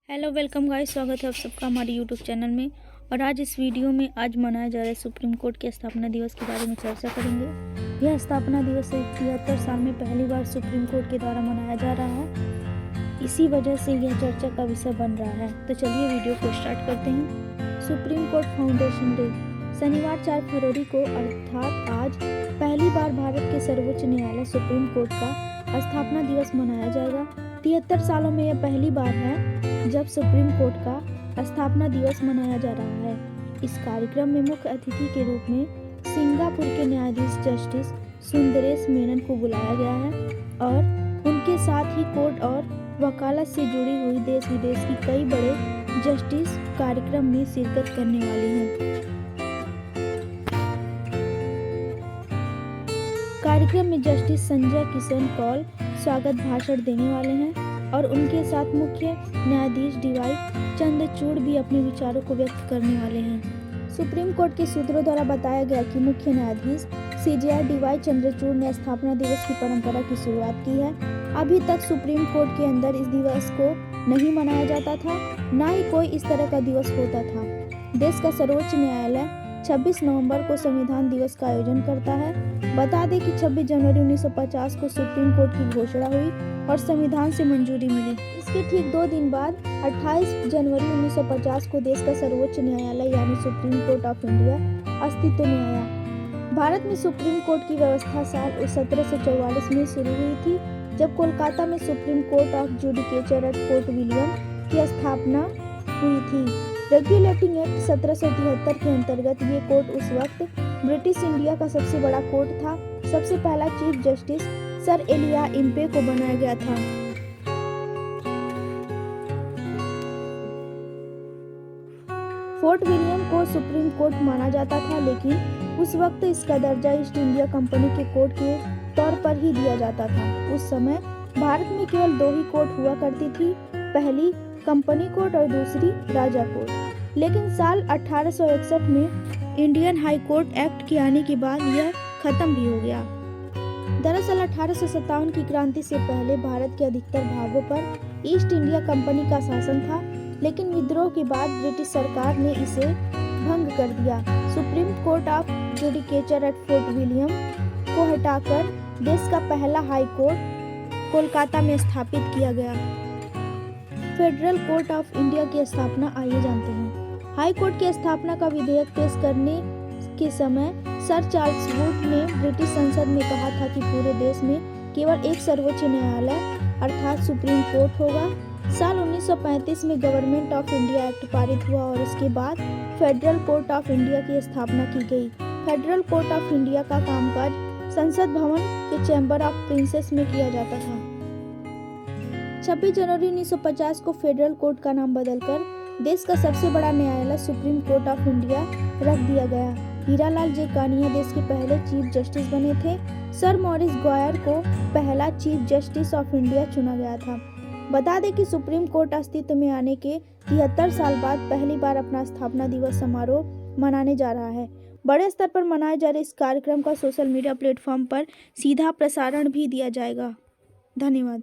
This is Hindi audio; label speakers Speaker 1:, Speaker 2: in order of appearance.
Speaker 1: हेलो वेलकम गाइस, स्वागत है आप सबका हमारे यूट्यूब चैनल में। और आज इस वीडियो में आज मनाया जा रहा है सुप्रीम कोर्ट के स्थापना दिवस के बारे में चर्चा करेंगे। यह स्थापना दिवस 73 साल में पहली बार सुप्रीम कोर्ट के द्वारा मनाया जा रहा है। इसी वजह से यह चर्चा का विषय बन रहा है। तो चलिए वीडियो को स्टार्ट करते हैं। सुप्रीम कोर्ट फाउंडेशन डे शनिवार 4 फरवरी को अर्थात आज पहली बार भारत के सर्वोच्च न्यायालय सुप्रीम कोर्ट का स्थापना दिवस मनाया जाएगा। 73 सालों में यह पहली बार है जब सुप्रीम कोर्ट का स्थापना दिवस मनाया जा रहा है। इस कार्यक्रम में मुख्य अतिथि के रूप में सिंगापुर के न्यायाधीश जस्टिस सुंदरेश मेनन को बुलाया गया है और उनके साथ ही कोर्ट और वकालत से जुड़ी हुई देश विदेश की कई बड़े जस्टिस कार्यक्रम में शिरकत करने वाले हैं। कार्यक्रम में जस्टिस संजय किशन कौल स्वागत भाषण देने वाले हैं और उनके साथ मुख्य न्यायाधीश डीवाई चंद्रचूड़ भी अपने विचारों को व्यक्त करने वाले हैं। सुप्रीम कोर्ट के सूत्रों द्वारा बताया गया कि मुख्य न्यायाधीश सीजेआई डीवाई चंद्रचूड़ ने स्थापना दिवस की परंपरा की शुरुआत की है। अभी तक सुप्रीम कोर्ट के अंदर इस दिवस को नहीं मनाया जाता था, न ही कोई इस तरह का दिवस होता था। देश का सर्वोच्च न्यायालय 26 नवंबर को संविधान दिवस का आयोजन करता है। बता दें कि 26 जनवरी 1950 को सुप्रीम कोर्ट की घोषणा हुई और संविधान से मंजूरी मिली। इसके ठीक 2 दिन बाद 28 जनवरी 1950 को देश का सर्वोच्च न्यायालय यानी सुप्रीम कोर्ट ऑफ इंडिया अस्तित्व में आया। भारत में सुप्रीम कोर्ट की व्यवस्था साल 1744 में शुरू हुई थी, जब कोलकाता में supreme court of judicature at Fort William की स्थापना हुई थी। रेगुलेटिंग एक्ट 1773 के अंतर्गत ये कोर्ट उस वक्त ब्रिटिश इंडिया का सबसे बड़ा कोर्ट था। सबसे पहला chief justice sir Elijah Impey को बनाया गया था। फोर्ट विलियम को सुप्रीम कोर्ट माना जाता था, लेकिन उस वक्त इसका दर्जा ईस्ट इंडिया कंपनी के कोर्ट के तौर पर ही दिया जाता था। उस समय भारत में केवल 2 ही कोर्ट हुआ करती थी, पहली कंपनी कोर्ट और दूसरी राजा कोर्ट। लेकिन साल 1861 में इंडियन हाई कोर्ट एक्ट के आने के बाद यह खत्म भी हो गया। दरअसल 1857 की क्रांति से पहले भारत के अधिकतर भागों पर ईस्ट इंडिया कंपनी का शासन था, लेकिन विद्रोह के बाद ब्रिटिश सरकार ने इसे भंग कर दिया। Supreme court of judicature at Fort William को हटाकर देश का पहला हाई कोर्ट कोलकाता में स्थापित किया गया। फेडरल कोर्ट ऑफ इंडिया की स्थापना आइए जानते हैं। हाई कोर्ट की स्थापना का विधेयक पेश करने के समय सर चार्ल्स वुड ने ब्रिटिश संसद में कहा था कि पूरे देश में केवल एक सर्वोच्च न्यायालय अर्थात सुप्रीम कोर्ट होगा। साल 1935 में गवर्नमेंट ऑफ इंडिया एक्ट पारित हुआ और इसके बाद फेडरल कोर्ट ऑफ इंडिया की स्थापना की गई। फेडरल कोर्ट ऑफ इंडिया का कामकाज संसद भवन के चैम्बर ऑफ प्रिंसेस में किया जाता था। 26 जनवरी 1950 को फेडरल कोर्ट का नाम बदलकर देश का सबसे बड़ा न्यायालय सुप्रीम कोर्ट ऑफ इंडिया रख दिया गया। हीरालाल जे कानिया देश के पहले चीफ जस्टिस बने थे। सर मॉरिस गॉयर को पहला चीफ जस्टिस ऑफ इंडिया चुना गया था। बता दें कि सुप्रीम कोर्ट अस्तित्व में आने के 73 साल बाद पहली बार अपना स्थापना दिवस समारोह मनाने जा रहा है। बड़े स्तर पर मनाए जा रहे इस कार्यक्रम का सोशल मीडिया प्लेटफॉर्म पर सीधा प्रसारण भी दिया जाएगा। धन्यवाद।